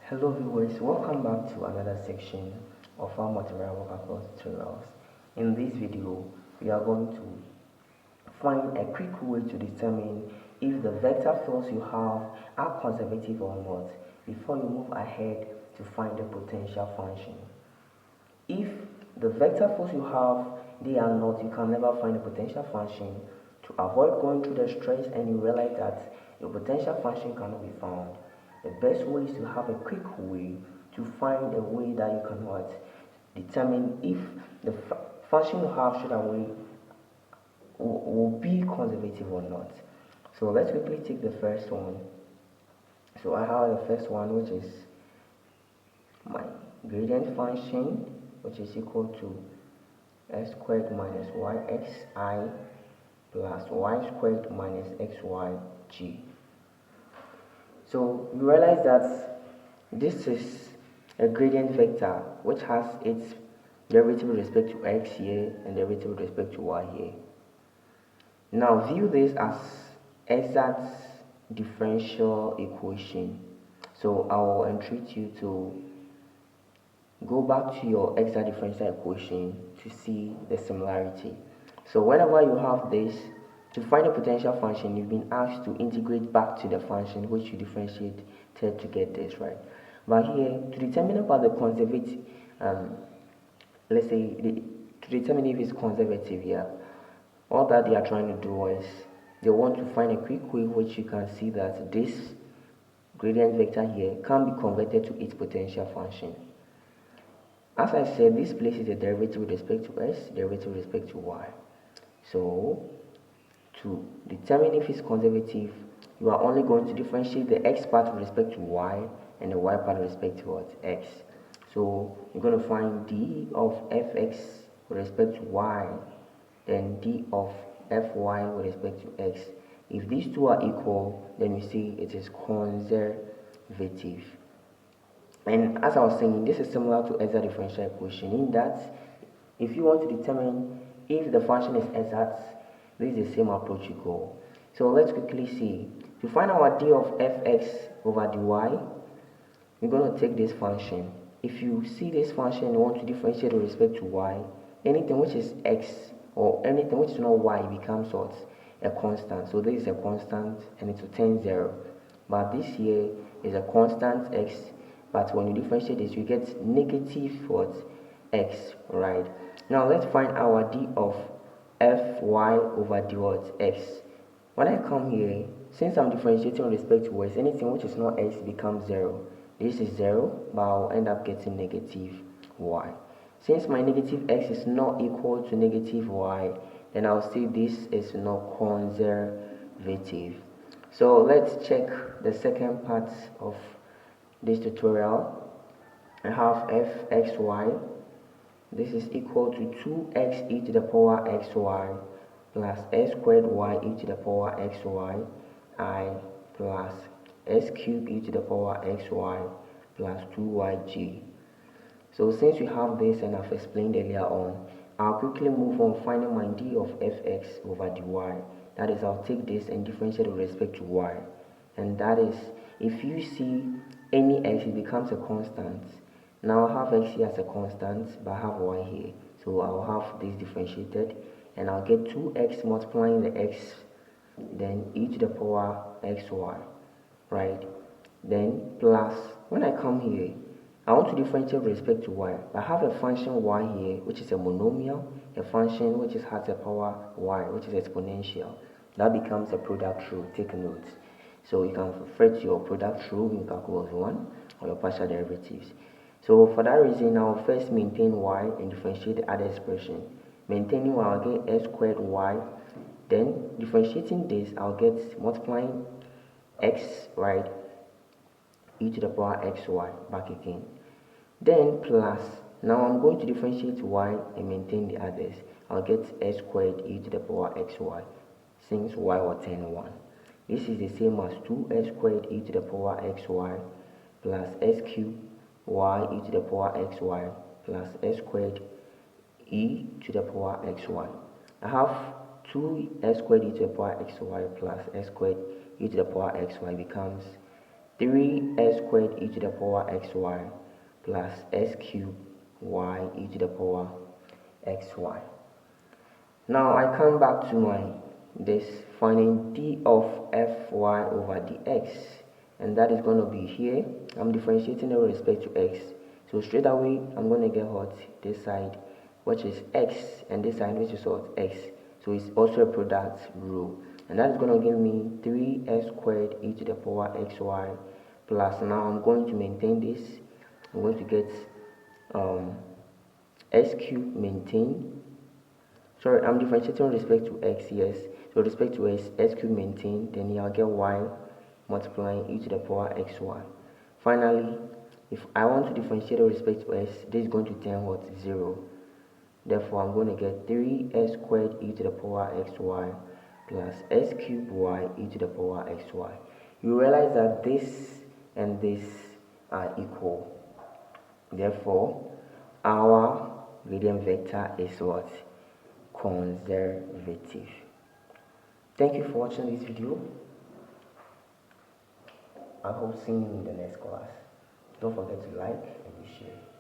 Hello viewers, welcome back to another section of our material workflow tutorials. In this video, we are going to find a quick way to determine if the vector fields you have are conservative or not before you move ahead to find the potential function. If the vector fields you have they are not, you can never find a potential function. To avoid going through the stress and you realize that your potential function cannot be found, the best way is to have a quick way to find a way that you can what determine if the function you have should away will be conservative or not. So let's quickly take the first one. So I have the first one, which is my gradient function, which is equal to x squared minus yxi plus y squared minus xyg. So you realize that this is a gradient vector which has its derivative with respect to x here and derivative with respect to y here. Now view this as exact differential equation. So I will entreat you to go back to your exact differential equation to see the similarity. So whenever you have this, to find a potential function, you've been asked to integrate back to the function which you differentiated to get this, right? But here, to determine about the conservative, let's say, to determine if it's conservative here, all that they are trying to do is they want to find a quick way which you can see that this gradient vector here can be converted to its potential function. As I said, this places a derivative with respect to s, derivative with respect to y. So, to determine if it's conservative, you are only going to differentiate the x part with respect to y and the y part with respect to what? X. So, you're going to find d of fx with respect to y, then d of fy with respect to x. If these two are equal, then you see it is conservative. And as I was saying, this is similar to exact differential equation in that if you want to determine if the function is exact, this is the same approach you go. So let's quickly see. To find our d of fx over dy, we're going to take this function. If you see this function you want to differentiate with respect to y, anything which is x or anything which is not y becomes what? A constant. So this is a constant and it will turn 0. But this here is a constant x, but when you differentiate this you get negative what? X, right? Now let's find our d of fy over d what? X. When I come here, since I'm differentiating with respect to y, anything which is not x becomes 0. This is 0, but I'll end up getting negative y. Since my negative x is not equal to negative y, then I'll say this is not conservative. So let's check the second part of this tutorial. I have fxy. This is equal to 2x e to the power xy plus s squared y e to the power xy I plus s cubed e to the power xy plus 2yg. So since we have this and I've explained earlier on, I'll quickly move on finding my d of fx over dy. That is, I'll take this and differentiate with respect to y. And that is, if you see any x, it becomes a constant. Now I have x here as a constant, but I have y here. So I'll have this differentiated, and I'll get 2x multiplying the x, then e to the power xy, right? Then plus, when I come here, I want to differentiate with respect to y. I have a function y here, which is a monomial, a function which has a power y, which is exponential. That becomes a product rule. Take note. So you can refer to your product rule in calculus 1 or your partial derivatives. So for that reason, I'll first maintain y and differentiate the other expression. Maintaining y, I'll get s squared y. Then differentiating this, I'll get multiplying x, right, e to the power xy back again. Then plus, now I'm going to differentiate y and maintain the others. I'll get s squared e to the power xy since y will turn 1. This is the same as 2s squared e to the power xy plus s cubed y e to the power xy plus s squared e to the power xy. I have 2s squared e to the power xy plus s squared e to the power xy becomes 3x squared e to the power xy plus s cubed y e to the power xy. Now I come back to my this finding d of fy over dx, and that is going to be here. I'm differentiating with respect to x, so straight away I'm going to get what this side, which is x, and this side, which is what x. So it's also a product rule, and that is going to give me 3x squared e to the power xy plus, now I'm going to maintain this, I'm going to get s cubed maintained. Sorry, I'm differentiating with respect to x, yes. So with respect to s cubed maintained, then here I'll get y multiplying e to the power xy. Finally, if I want to differentiate with respect to s, this is going to turn what? 0. Therefore, I'm going to get 3s squared e to the power xy plus s cubed y e to the power xy. You realize that this and this are equal. Therefore, our gradient vector is what? Conservative. Thank you for watching this video. I hope seeing you in the next class. Don't forget to like and share.